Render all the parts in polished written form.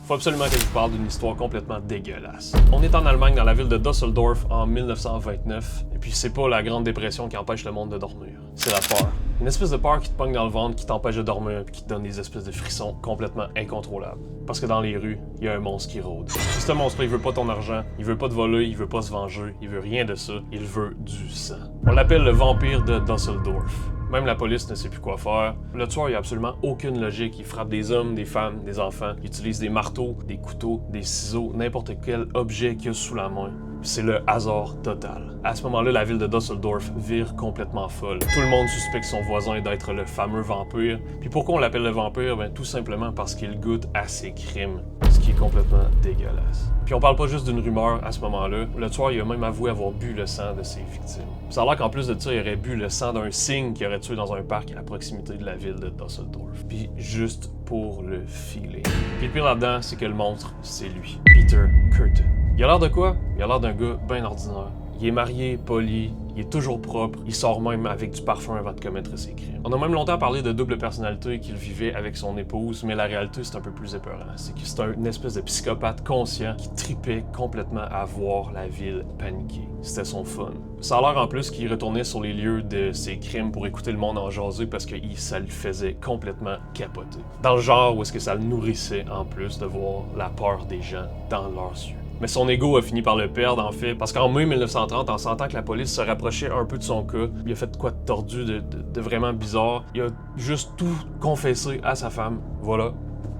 Faut absolument que je vous parle d'une histoire complètement dégueulasse. On est en Allemagne, dans la ville de Düsseldorf, en 1929, et puis c'est pas la Grande Dépression qui empêche le monde de dormir, c'est la peur. Une espèce de peur qui te pogne dans le ventre, qui t'empêche de dormir, puis qui te donne des espèces de frissons complètement incontrôlables. Parce que dans les rues, il y a un monstre qui rôde. Puis ce monstre-là, il veut pas ton argent, il veut pas te voler, il veut pas se venger, il veut rien de ça, il veut du sang. On l'appelle le vampire de Düsseldorf. Même la police ne sait plus quoi faire. Le tueur, il a absolument aucune logique. Il frappe des hommes, des femmes, des enfants. Il utilise des marteaux, des couteaux, des ciseaux, n'importe quel objet qu'il a sous la main. C'est le hasard total. À ce moment-là, la ville de Düsseldorf vire complètement folle. Tout le monde suspecte son voisin d'être le fameux vampire. Puis pourquoi on l'appelle le vampire? Ben, tout simplement parce qu'il goûte à ses crimes. Ce qui est complètement dégueulasse. Puis on parle pas juste d'une rumeur à ce moment-là. Le tueur, il a même avoué avoir bu le sang de ses victimes. Ça a l'air qu'en plus de ça, il aurait bu le sang d'un cygne qu'il aurait tué dans un parc à proximité de la ville de Düsseldorf. Puis juste pour le feeling. Puis le pire là-dedans, c'est que le monstre, c'est lui. Peter Kürten. Il a l'air de quoi? Il a l'air d'un gars bien ordinaire. Il est marié, poli, il est toujours propre, il sort même avec du parfum avant de commettre ses crimes. On a même longtemps parlé de double personnalité qu'il vivait avec son épouse, mais la réalité c'est un peu plus épeurant. C'est que c'est une espèce de psychopathe conscient qui tripait complètement à voir la ville paniquer. C'était son fun. Ça a l'air en plus qu'il retournait sur les lieux de ses crimes pour écouter le monde en jaser parce que ça lui faisait complètement capoter. Dans le genre où est-ce que ça le nourrissait en plus de voir la peur des gens dans leurs yeux. Mais son ego a fini par le perdre, en fait, parce qu'en mai 1930, en sentant que la police se rapprochait un peu de son cas, il a fait quoi de tordu, de vraiment bizarre. Il a juste tout confessé à sa femme. Voilà.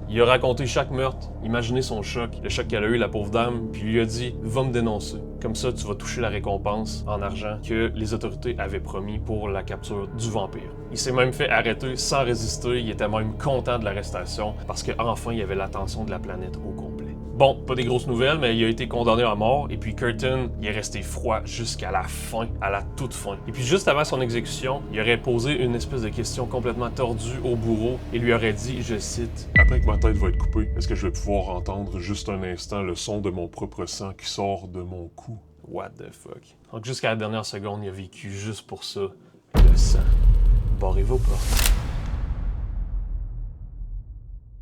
Il a raconté chaque meurtre, imaginé son choc, le choc qu'elle a eu, la pauvre dame, puis il lui a dit « Va me dénoncer. Comme ça, tu vas toucher la récompense en argent que les autorités avaient promis pour la capture du vampire. » Il s'est même fait arrêter sans résister, il était même content de l'arrestation, parce qu'enfin, il y avait l'attention de la planète au complet. Bon, pas des grosses nouvelles, mais il a été condamné à mort, et puis Kürten, il est resté froid jusqu'à la fin, à la toute fin. Et puis juste avant son exécution, il aurait posé une espèce de question complètement tordue au bourreau, et lui aurait dit, je cite, « Après que ma tête va être coupée, est-ce que je vais pouvoir entendre juste un instant le son de mon propre sang qui sort de mon cou? » What the fuck? Donc jusqu'à la dernière seconde, il a vécu juste pour ça, le sang. Barrez vos portes.